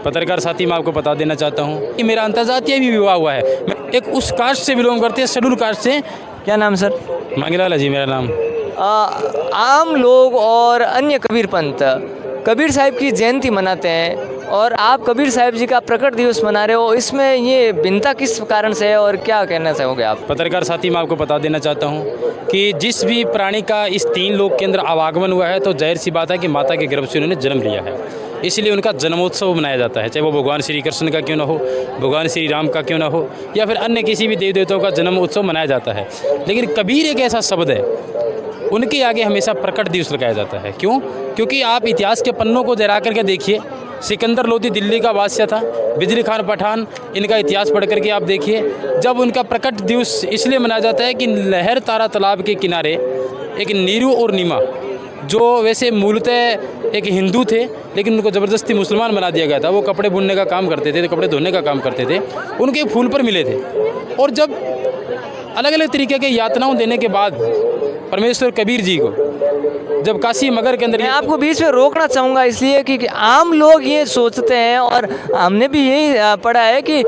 पत्रकार साथी मैं आपको बता देना चाहता हूँ कि मेरा अंतर्जातीय भी विवाह हुआ है। मैं एक उस कास्ट से बिलोंग करते हैं, शेड्यूल कास्ट से। क्या नाम सर? मांगीलाल है जी मेरा नाम। आम लोग और अन्य कबीर पंथ कबीर साहब की जयंती मनाते हैं और आप कबीर साहब जी का प्रकट दिवस मना रहे हो, इसमें ये भिन्नता किस कारण से है और क्या कहना चाहोगे आप? पत्रकार साथी मैं आपको बता देना चाहता हूँ कि जिस भी प्राणी का इस 3 लोक के अंदर आवागमन हुआ है तो जाहिर सी बात है कि माता के गर्भ से उन्होंने जन्म लिया है, इसलिए उनका जन्मोत्सव मनाया जाता है। चाहे वो भगवान श्री कृष्ण का क्यों ना हो, भगवान श्री राम का क्यों ना हो, या फिर अन्य किसी भी देवी देवताओं का जन्म उत्सव मनाया जाता है। लेकिन कबीर एक ऐसा शब्द है, उनके आगे हमेशा प्रकट दिवस लगाया जाता है। क्यों? क्योंकि आप इतिहास के पन्नों को जरा करके देखिए। सिकंदर लोधी दिल्ली का बादशाह था, बिजली खान पठान, इनका इतिहास पढ़ करके आप देखिए। जब उनका प्रकट दिवस इसलिए मनाया जाता है कि लहर तारा तालाब के किनारे एक नीरू और नीमा, जो वैसे मूलतः एक हिंदू थे लेकिन उनको ज़बरदस्ती मुसलमान बना दिया गया था। वो कपड़े बुनने का काम करते थे, कपड़े धोने का काम करते थे, उनके फूल पर मिले थे। और जब अलग अलग तरीके के यातनाओं देने के बाद परमेश्वर कबीर जी को जब काशी मगर के अंदर, मैं आपको बीच में रोकना चाहूँगा इसलिए कि आम लोग ये सोचते हैं और हमने भी यही पढ़ा है कि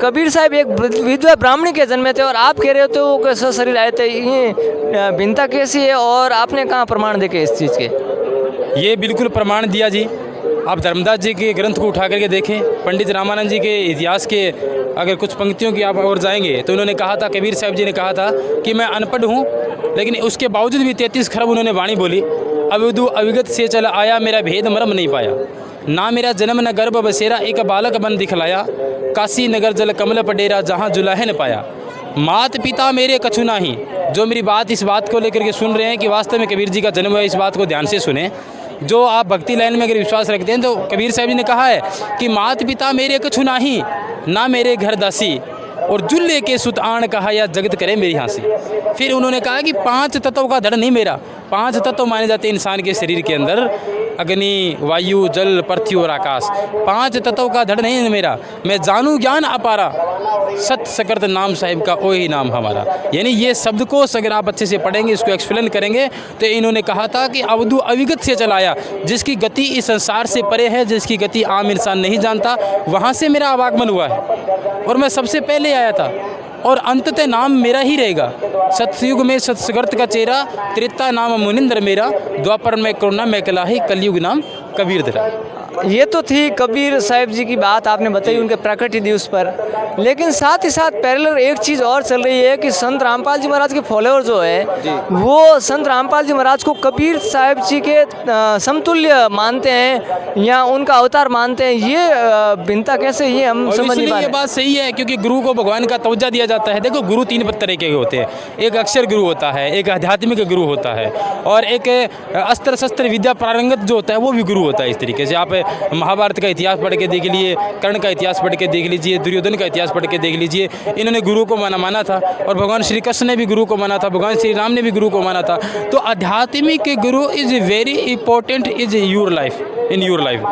कबीर साहब एक विधवा ब्राह्मणी के जन्मे थे और आप कह रहे हो तो वो कैसा शरीर आए थे, ये भिन्नता कैसी है और आपने कहाँ प्रमाण देखे इस चीज़ के? ये बिल्कुल प्रमाण दिया जी। आप धर्मदास जी के ग्रंथ को उठा करके देखें, पंडित रामानंद जी के इतिहास के अगर कुछ पंक्तियों की आप और जाएंगे तो उन्होंने कहा था, कबीर साहब जी ने कहा था कि मैं अनपढ़ हूँ लेकिन उसके बावजूद भी 33 खरब उन्होंने वाणी बोली। अविदु अविगत से चला आया, मेरा भेद मरम नहीं पाया, ना मेरा जन्म न गर्भ बसेरा, एक बालक बन दिखलाया, काशी नगर जल कमल पडेरा, जहाँ जुलाहे न पाया, मात पिता मेरे कछु नाही। जो मेरी बात इस बात को लेकर के सुन रहे हैं कि वास्तव में कबीर जी का जन्म हुआ, इस बात को ध्यान से सुने। जो आप भक्ति लाइन में अगर विश्वास रखते हैं तो कबीर साहब जी ने कहा है कि मात पिता मेरे कछु नाही, ना मेरे घर दासी, और जुल्ले के सुत आण कहा या जगत करे मेरी हंसी। फिर उन्होंने कहा कि 5 तत्वों का धड़ नहीं मेरा। 5 तत्व माने जाते हैं इंसान के शरीर के अंदर, अग्नि, वायु, जल, पृथ्वी और आकाश। 5 तत्वों का धड़ नहीं है मेरा, मैं जानू ज्ञान अपारा, सत सकर्त नाम साहिब का वही नाम हमारा। यानी ये शब्द को अगर आप अच्छे से पढ़ेंगे, इसको एक्सप्लेन करेंगे तो इन्होंने कहा था कि अवधु अविगत से चलाया, जिसकी गति इस संसार से परे है, जिसकी गति आम इंसान नहीं जानता, वहाँ से मेरा आवागमन हुआ है और मैं सबसे पहले आया था और अंततः नाम मेरा ही रहेगा। सतयुग में सत्सगर्त का चेहरा, त्रेता नाम मुनिंद्र मेरा, द्वापर में करुणा में कलाही, कलयुग नाम कबीर धरा। ये तो थी कबीर साहब जी की बात आपने बताई उनके प्रकट दिवस पर, लेकिन साथ ही साथ पैरेलल एक चीज़ और चल रही है कि संत रामपाल जी महाराज के फॉलोअर जो है वो संत रामपाल जी महाराज को कबीर साहब जी के समतुल्य मानते हैं या उनका अवतार मानते हैं। ये भिन्नता कैसे, ये हम समझ नहीं पा रहे। ये बात सही है क्योंकि गुरु को भगवान का तवज्जो दिया जाता है। देखो, गुरु 3 तरह के होते हैं, एक अक्षर गुरु होता है, एक आध्यात्मिक गुरु होता है और एक अस्त्र शस्त्र विद्या पारंगत जो होता है वो भी गुरु होता है। इस तरीके से आप महाभारत का इतिहास पढ़ के देख लीजिए, कर्ण का इतिहास पढ़ के देख लीजिए, दुर्योधन का इतिहास पढ़ के देख लीजिए, इन्होंने गुरु को माना था और भगवान श्री कृष्ण ने भी गुरु को माना था, भगवान श्री राम ने भी गुरु को माना था। तो आध्यात्मिक गुरु is very important is your life, in your life.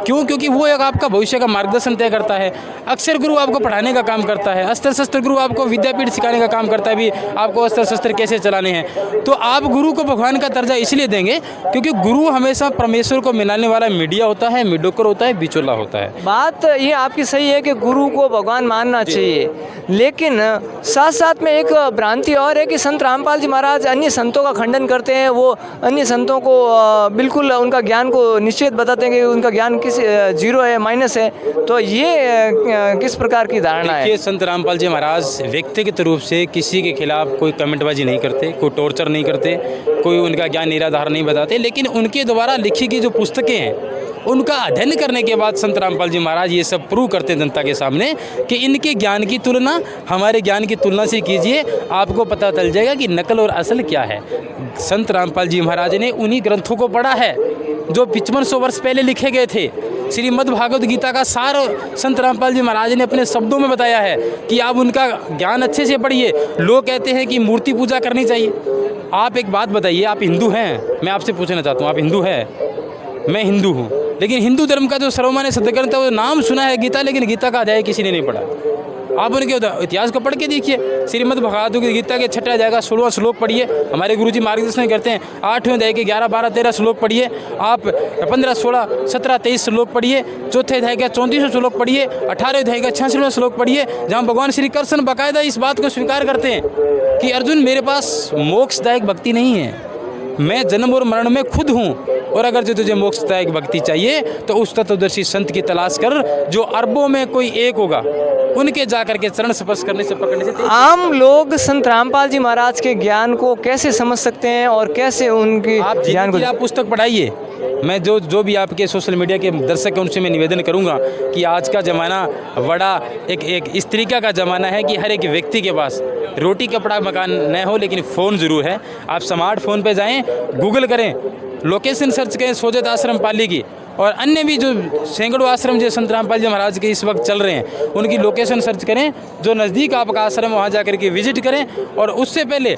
क्यों? क्योंकि वो एक आपका भविष्य का मार्गदर्शन तय करता है। अक्षर गुरु आपको पढ़ाने का काम करता है, अस्त्र शस्त्र गुरु आपको विद्यापीठ सिखाने का काम करता है, भी आपको अस्त्र शस्त्र कैसे चलाने हैं। तो आप गुरु को भगवान का दर्जा इसलिए देंगे क्योंकि गुरु हमेशा परमेश्वर को मिलाने वाला मीडिया होता है, मिडोकर होता है, बिचौला होता है। बात ये आपकी सही है कि गुरु को भगवान मानना चाहिए, लेकिन साथ साथ में एक भ्रांति और है कि संत रामपाल जी महाराज अन्य संतों का खंडन करते हैं। वो अन्य संतों को बिल्कुल उनका ज्ञान को निश्चित बताते हैं कि उनका ज्ञान किस जीरो है, माइनस है। तो ये किस प्रकार की धारणा है? संत रामपाल जी महाराज व्यक्तिगत रूप से किसी के खिलाफ कोई कमेंटबाजी नहीं करते, कोई टॉर्चर नहीं करते, कोई उनका ज्ञान निराधार नहीं बताते, लेकिन उनके द्वारा लिखी गई जो पुस्तकें हैं उनका अध्ययन करने के बाद संत रामपाल जी महाराज ये सब प्रूव करते हैं जनता के सामने कि इनके ज्ञान की तुलना हमारे ज्ञान की तुलना से कीजिए, आपको पता चल जाएगा कि नकल और असल क्या है। संत रामपाल जी महाराज ने उन्हीं ग्रंथों को पढ़ा है जो 5500 वर्ष पहले लिखे गए थे। श्रीमद् भागवत गीता का सार संत रामपाल जी महाराज ने अपने शब्दों में बताया है कि आप उनका ज्ञान अच्छे से पढ़िए। लोग कहते हैं कि मूर्ति पूजा करनी चाहिए। आप एक बात बताइए, आप हिंदू हैं? मैं आपसे पूछना चाहता हूँ, आप हिंदू हैं? मैं हिंदू हूँ, लेकिन हिंदू धर्म का जो सर्वमान्य सदग्रंथ है वो नाम सुना है गीता, लेकिन गीता का अध्याय किसी ने नहीं पढ़ा। आप उनके इतिहास को पढ़ के देखिए। श्रीमद् भगवद गीता के 6 अध्याय का 16वां श्लोक पढ़िए, हमारे गुरुजी मार्गदर्शन करते हैं। 8वें अध्याय के 11, 12, 13 श्लोक पढ़िए। आप 15, 16, 17, 23 श्लोक पढ़िए। 4थे अध्याय का 34वां श्लोक पढ़िए। 18वें अध्याय का 66वां श्लोक पढ़िए, जहाँ भगवान श्री कृष्ण बाकायदा इस बात को स्वीकार करते हैं कि अर्जुन, मेरे पास मोक्षदायक भक्ति नहीं है, मैं जन्म और मरण में खुद हूँ, और अगर जो तुझे मोक्षदायक भक्ति चाहिए तो उस तत्वदर्शी संत की तलाश कर जो अरबों में कोई एक होगा, उनके जाकर के चरण स्पर्श करने से पकड़ने से। आम लोग संत रामपाल जी महाराज के ज्ञान को कैसे समझ सकते हैं और कैसे उनकी आप ज्ञान को, आप पुस्तक पढ़ाइए। मैं जो भी आपके सोशल मीडिया के दर्शक हैं उनसे मैं निवेदन करूंगा कि आज का ज़माना बड़ा एक इस तरीका का ज़माना है कि हर एक व्यक्ति के पास रोटी कपड़ा मकान न हो, लेकिन फ़ोन ज़रूर है। आप स्मार्टफोन पे जाएं, गूगल करें, लोकेशन सर्च करें सोजत आश्रम पाली की, और अन्य भी जो सैकड़ों आश्रम जो संत रामपाल जी महाराज के इस वक्त चल रहे हैं उनकी लोकेशन सर्च करें। जो नज़दीक आपका आश्रम है वहाँ जाकर के विजिट करें, और उससे पहले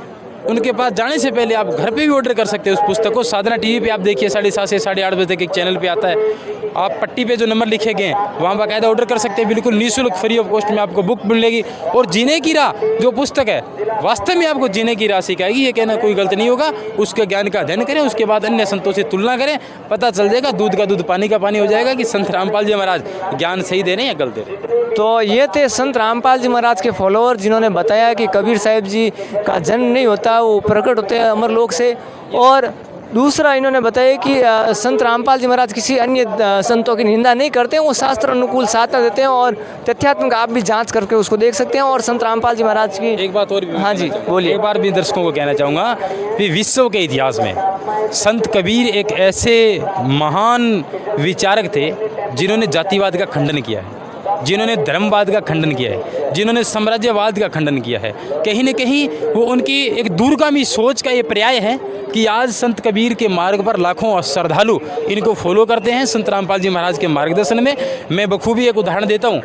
उनके पास जाने से पहले आप घर पे भी ऑर्डर कर सकते हैं उस पुस्तक को। साधना टीवी पे आप देखिए 7:30 से 8:30 बजे तक एक चैनल पे आता है। आप पट्टी पे जो नंबर लिखे गए हैं वहाँ बाकायदा ऑर्डर कर सकते हैं, बिल्कुल निःशुल्क फ्री ऑफ कॉस्ट में आपको बुक मिलेगी। और जीने की राह जो पुस्तक है वास्तव में आपको जीने की राह सिखाएगी, ये कहना कोई गलत नहीं होगा। उसके ज्ञान का अध्ययन करें, उसके बाद अन्य संतों से तुलना करें, पता चल जाएगा, दूध का दूध पानी का पानी हो जाएगा कि संत रामपाल जी महाराज ज्ञान सही दे रहे हैं या गलत दे रहे हैं। तो ये थे संत रामपाल जी महाराज के फॉलोअर, जिन्होंने बताया कि कबीर साहिब जी का जन्म नहीं होता, वो प्रकट होते हैं अमरलोक से। और दूसरा इन्होंने बताया कि संत रामपाल जी महाराज किसी अन्य संतों की निंदा नहीं करते हैं, वो शास्त्र अनुकूल साधना देते हैं, और तथ्यात्मक आप भी जांच करके उसको देख सकते हैं। और संत रामपाल जी महाराज की एक बात और भी, हाँ जी बोलिए। एक बार भी दर्शकों को कहना चाहूँगा कि विश्व के इतिहास में संत कबीर एक ऐसे महान विचारक थे जिन्होंने जातिवाद का खंडन किया है, जिन्होंने धर्मवाद का खंडन किया है, जिन्होंने साम्राज्यवाद का खंडन किया है। कहीं न कहीं वो उनकी एक दूरगामी सोच का ये पर्याय है कि आज संत कबीर के मार्ग पर लाखों श्रद्धालु इनको फॉलो करते हैं संत रामपाल जी महाराज के मार्गदर्शन में। मैं बखूबी एक उदाहरण देता हूँ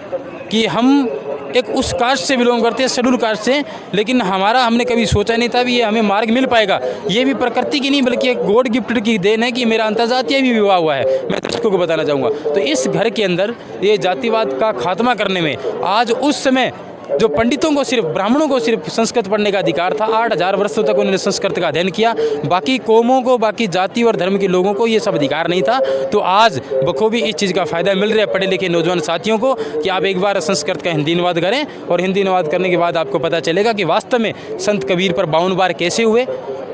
कि हम एक उस कास्ट से बिलोंग करते हैं, शेड्यूल कास्ट से, लेकिन हमने कभी सोचा नहीं था भी ये हमें मार्ग मिल पाएगा। ये भी प्रकृति की नहीं बल्कि एक गॉड गिफ्टेड की देन है कि मेरा अंतर्जातीय भी विवाह हुआ है। मैं दर्शकों को बताना चाहूँगा, तो इस घर के अंदर ये जातिवाद का खात्मा करने में आज उस समय जो पंडितों को सिर्फ ब्राह्मणों को सिर्फ संस्कृत पढ़ने का अधिकार था, 8000 वर्षों तक उन्होंने संस्कृत का अध्ययन किया, बाकी कौमों को, बाकी जाति और धर्म के लोगों को ये सब अधिकार नहीं था। तो आज बखूबी इस चीज़ का फ़ायदा मिल रहा है पढ़े लिखे नौजवान साथियों को कि आप एक बार संस्कृत का हिंदी अनुवाद करें, और हिंदी अनुवाद करने के बाद आपको पता चलेगा कि वास्तव में संत कबीर पर 52 बार कैसे हुए।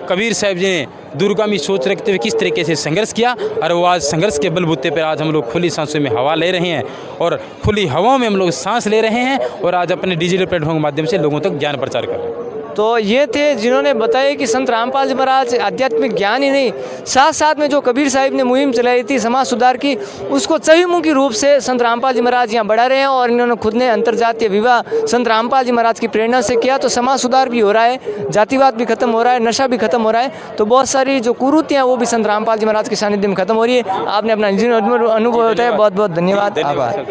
कबीर साहब जी ने दूरगामी सोच रखते हुए किस तरीके से संघर्ष किया, और वो आज संघर्ष के बलबूते पर आज हम लोग खुली सांसों में हवा ले रहे हैं, और खुली हवाओं में हम लोग सांस ले रहे हैं, और आज अपने डिजिटल प्लेटफॉर्म के माध्यम से लोगों तक ज्ञान प्रचार कर रहे हैं। तो ये थे जिन्होंने बताया कि संत रामपाल जी महाराज आध्यात्मिक ज्ञान ही नहीं, साथ साथ में जो कबीर साहिब ने मुहिम चलाई थी समाज सुधार की, उसको चहुमुखी रूप से संत रामपाल जी महाराज यहाँ बढ़ा रहे हैं। और इन्होंने खुद ने अंतर्जातीय विवाह संत रामपाल जी महाराज की प्रेरणा से किया। तो समाज सुधार भी हो रहा है, जातिवाद भी खत्म हो रहा है, नशा भी खत्म हो रहा है। तो बहुत सारी जो कुरीतियाँ वो भी संत रामपाल जी महाराज के सानिध्य में खत्म हो रही है। आपने अपना अनुभव बताया, बहुत बहुत धन्यवाद, आभार।